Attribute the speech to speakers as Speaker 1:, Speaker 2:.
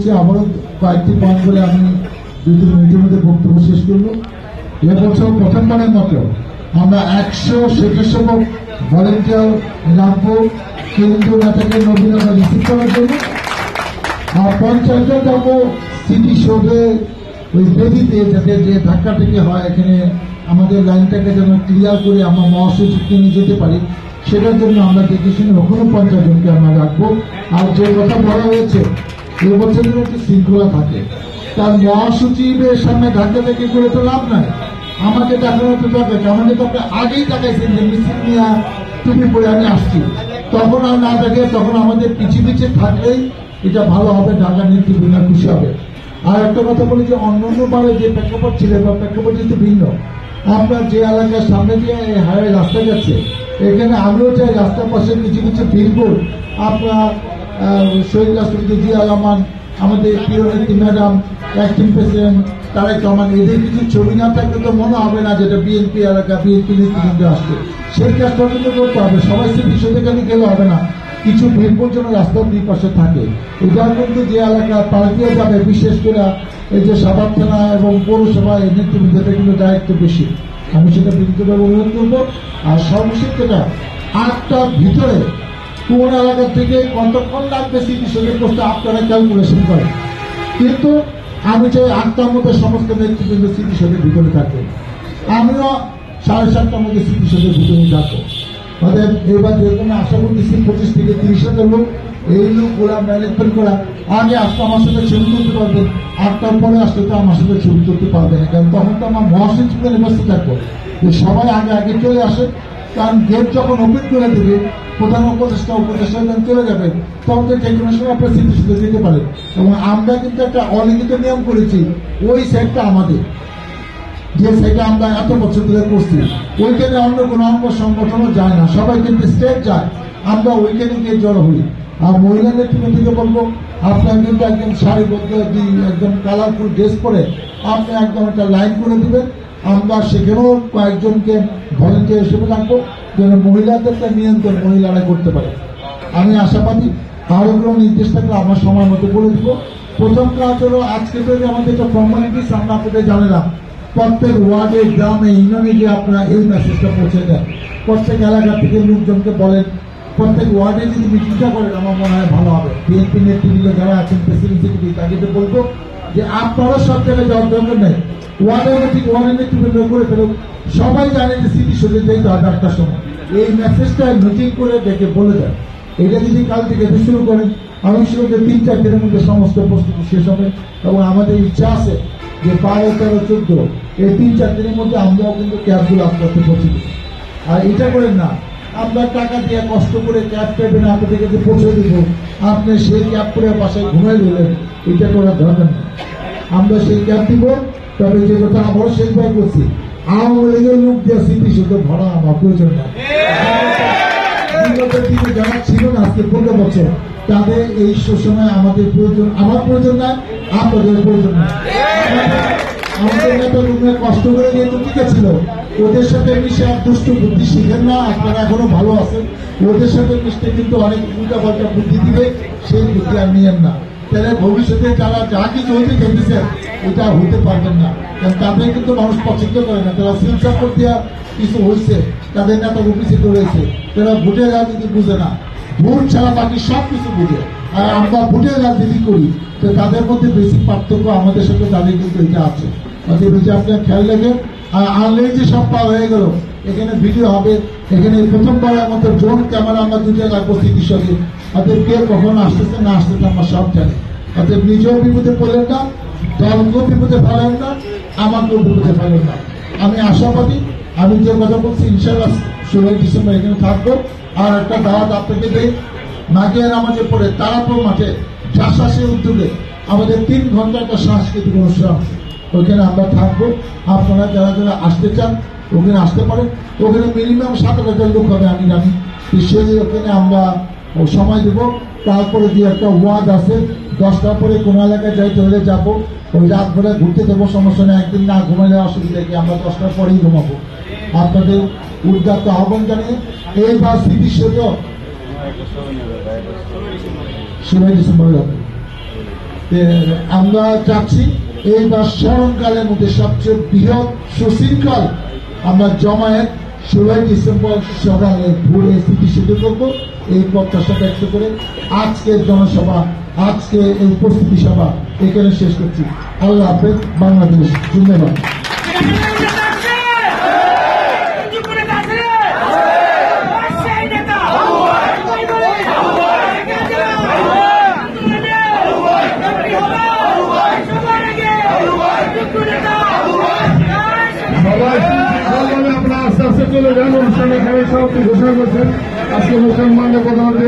Speaker 1: করছি, আবারও কয়েকটি পয়েন্ট করে আমি 2-3 মিনিটের মধ্যে বক্তব্য শেষ করবো। এবছর প্রথমবারের মতো আমরা 100 স্বেচ্ছাসেবক ভলেন্টিয়ার রাখবো কেন্দ্রীয় নেতাকে নবীনতা রিসিভ করার জন্য। আর 50 জন যাবো সিটি শোধে ওই বেদিতে, যাতে যে ধাক্কা থেকে হয় এখানে আমাদের লাইনটাকে যেন ক্লিয়ার করে আমরা মহাসচিবকে নিয়ে যেতে পারি, সেটার জন্য আমরা দেখে শুনে ওখানে 50 জনকে আমরা রাখবো। আর যে কথা বলা হয়েছে এবছর একটি শৃঙ্খলা থাকে, তার মহাসচিবের সামনে ধাক্কা থেকে করে তো লাভ নাই। আমাকে দেখানো তো দরকার, আমাকে তো আপনি আগেই দেখাইছেন যে মিছিল নিয়ে টুপি পরে আমি আসছি, তখন আর না দেখে তখন আমাদের পিছিয়ে পিছিয়ে থাকলেই এটা ভালো হবে, ঢাকা নেতৃবৃন্দ খুশি হবে। আর একটা কথা বলি যে অন্যান্য বারে যে প্রেক্ষাপট ছিল বা প্রেক্ষাপট কিন্তু ভিন্ন। আপনার যে এলাকার সামনে দিয়ে হাইওয়ে রাস্তা গেছে, এখানে আমিও চাই রাস্তার পাশে কিছু কিছু বিলবোর্ড আপনার শহীদ রাষ্ট্রপতি জিয়া রহমান, আমাদের প্রিয় নেত্রী madam, acting president Tarique Rahman, এদের কিছু ছবি না থাকলে তো মনে হবে না যেটা বিএনপি এলাকা, বিএনপি নেতৃবৃন্দ আসছে। সেই কাজটা কিন্তু করতে হবে, সবাই সিটি শোধে গেলে হবে না, কিছু বিলবোর্ড যেন রাস্তার দুই পাশে থাকে। এটা কিন্তু যে এলাকা পাল্টিয়ে যাবে, বিশেষ করে এই যে সাভার থানা এবং পৌরসভা এই নেতৃবৃন্দদের কিন্তু দায়িত্ব বেশি, আমি সেটা বিদ্যুৎভাবে অনুরোধ করবো। আর সর্বশেষ যেটা 8টার ভিতরে কোন এলাকা থেকে কতক্ষণ লাগবে সিটি শোধে করতে আপনারা ক্যালকুলেশন করেন, কিন্তু আমি চাই 8টার মধ্যে সমস্ত নেতৃবৃন্দ সিটি শোধের ভিতরে থাকে। আমিও 7:30টার মধ্যে সিটি শোধের ভিতরে থাকবো। অর্থাৎ এবার যেরকম আশা করতেছি 25 থেকে 30,000 লোক, এই লোক ওরা ম্যানেজমেন্ট করা আগে আসতে আমার সাথে ছবি তুলতে পারবেন, 8টার পরে আসতে তো আমার সাথে ছবি তুলতে পারবেন না, কারণ তখন তো আমার মহাসচিবকে ব্যস্ত থাকবো যে সবাই আগে আগে চলে আসে। কারণ গেট যখন ওপেন করে দেবে, প্রধান উপদেষ্টা যখন চলে যাবেন, তখন তো যে কোনো সময় আপনার সিটি শোধে যেতে পারে। এবং আমরা কিন্তু একটা অলিখিত নিয়ম করেছি, ওই সাইডটা আমাদের, যে সাইডে আমরা এত বছর ধরে করছি, ওইখানে অন্য কোনো অঙ্গ সংগঠনও যায় না, সবাই কিন্তু স্টেট যায়, আমরা ওইখানে গিয়ে জড়ো হই। আর মহিলাদের থেকে বলবো, আপনার কিন্তু একদম সারিবদ্ধ একদম কালারফুল ড্রেস পরে আপনি একদম একটা লাইন করে দিবেন, আমরা সেখানেও কয়েকজনকে ভলেন্টিয়ার হিসেবে রাখবো যেন মহিলাদেরকে নিয়ন্ত্রণ মহিলারা করতে পারে। আমি আশাবাদী আরো কোনো নির্দেশ থাকলে আমার সময় মতো বলে দিব। প্রথম কাজ হলো আজকে তো আমাদের একটা ফর্মালিটিস আমরা আপনাদের জানালাম, প্রত্যেক ওয়ার্ডে গ্রামে ইউনিয়নে গিয়ে আপনারা এই মেসেজটা পৌঁছে দেন, প্রত্যেক এলাকা থেকে লোকজনকে বলেন, প্রত্যেক ওয়ার্ডে যদি মিটিংটা করেন আমার মনে হয় ভালো হবে। বিএনপি নেতৃবৃন্দ যারা আছেন প্রেসিডেন্ট সেক্রেটারি তাকে বলবো যে আপনারা সব জায়গায় যাওয়ার দরকার নেই, ওয়ার্ডের ঠিক ওয়ার্ডের নেতৃবৃন্দ করে ফেলুন, সবাই জানে যে সিটি শোধে যেতে হবে 8টার সময়, এই মেসেজটা মিটিং করে ডেকে বলে দেন। এটা যদি কাল থেকে শুরু করেন, আমি শুরু করে 3-4 দিনের মধ্যে সমস্ত প্রস্তুতি শেষ হবে। এবং আমাদের ইচ্ছা আছে যে 12, 13, 14 এই 3-4 দিনের মধ্যে আমরাও কিন্তু ক্যাবগুলো আস্তে আস্তে পৌঁছে দিই। আর এটা করেন না আমরা টাকা দিয়ে কষ্ট করে ক্যাব পেবেন আপনাদেরকে যে পৌঁছে দিব, আপনি সেই ক্যাব করে বাসায় ঘুমাই দিলেন, এটা করার দরকার নেই। আমরা সেই ক্যাব দিব, তবে যে কথা আবারও শেষবার করছি, আওয়ামী লীগের লোক দিয়ে সিটি শোধে ভরা আমার প্রয়োজন না। যারা ছিল না আজকে 15 বছর, তাদের এই সময় আমাদের প্রয়োজন, আমার প্রয়োজন না, আপনাদের প্রয়োজন না। আমাদের নেতা কষ্ট করে যেহেতু টিকে ছিল, ওদের সাথে মিশে আর দুষ্ট বুদ্ধি শিখেন না, আপনারা এখনো ভালো আছেন, ওদের সাথে মিশতে কিন্তু অনেক উল্টা পাল্টা বুদ্ধি দিবে, সেই বুদ্ধি আর নিয়েন না। তাহলে ভবিষ্যতে যারা যা কিছু হতে চাইতেছেন এটা হতে পারবেন না, কারণ তাদের কিন্তু মানুষ পছন্দ করে না, তারা সিল সাপোর্ট দেওয়া কিছু হয়েছে, তাদের নেতা অফিসে রয়েছে, তারা ভোটের রাজনীতি বুঝে না, ভোট ছাড়া বাকি সব কিছু বুঝে। আর আমরা ভোটের রাজনীতি করি, তো তাদের মধ্যে বেশি পার্থক্য আমাদের সাথে তাদের কিন্তু এটা আছে। অতএব এটা আপনার খেয়াল রাখেন। আর আনলেই যে সব পাওয়া হয়ে গেল, এখানে ভিডিও হবে, এখানে প্রথমবারের মতো ড্রোন ক্যামেরা আমরা 2টা রাখবো সিটির সঙ্গে। অতএব কে কখন আসতেছে না আসতেছে আমরা সব জানি। অতএব নিজেও বিপদে পড়লেন না, দলকেও বিপদে ফেলেন না, আমাকেও বিপদে ফেলেন না। আমি আশাবাদী, আমি যে কথা বলছি ইনশাআল্লাহ 16 ডিসেম্বর এখানে থাকবো। আর একটা দাওয়াত আপনাকে দেই, মাঠে নামাজে পড়ে তারাপুর মাঠে জাসাসের উদ্যোগে আমাদের 3 ঘন্টা একটা সাংস্কৃতিক অনুষ্ঠান, ওইখানে আমরা থাকবো। আপনারা যারা যারা আসতে চান ওখানে আসতে পারেন, ওখানে মিনিমাম 7,000 লোক হবে আমি জানি। সেই ওখানে আমরা সময় দেবো। তারপরে যে একটা ওয়ার্ড আছে 10টার পরে কোনো এলাকায় যাইতে হলে যাবো, ওই রাত ভরে ঘুরতে দেবো, সমস্যা নেই, একদিন না ঘুমাইলে অসুবিধা কি, আমরা 10টার পরেই ঘুমাবো। আপনাদের উদ্যাত্ত আহ্বান জানিয়ে এইবার স্মৃতি সেবা 16 ডিসেম্বর আমরা চাচ্ছি এইবার স্মরণকালের মধ্যে সবচেয়ে বৃহৎ সুশৃঙ্খল আমরা জমায়েত 16 ডিসেম্বর সকালে ভোরে সিটি শুরু করবো, এই প্রত্যাশা ব্যক্ত করে আজকের জনসভা, আজকে এই প্রস্তুতি সভা এখানে শেষ করছি। আল্লাহ হাফেজ, বাংলাদেশ জিন্দাবাদ।
Speaker 2: আপনারা আস্তে আস্তে চলে যান, অনুষ্ঠানে সমাপ্তি ঘোষণা করছেন। আজকে অনুষ্ঠান মান্য প্রধানমন্ত্রী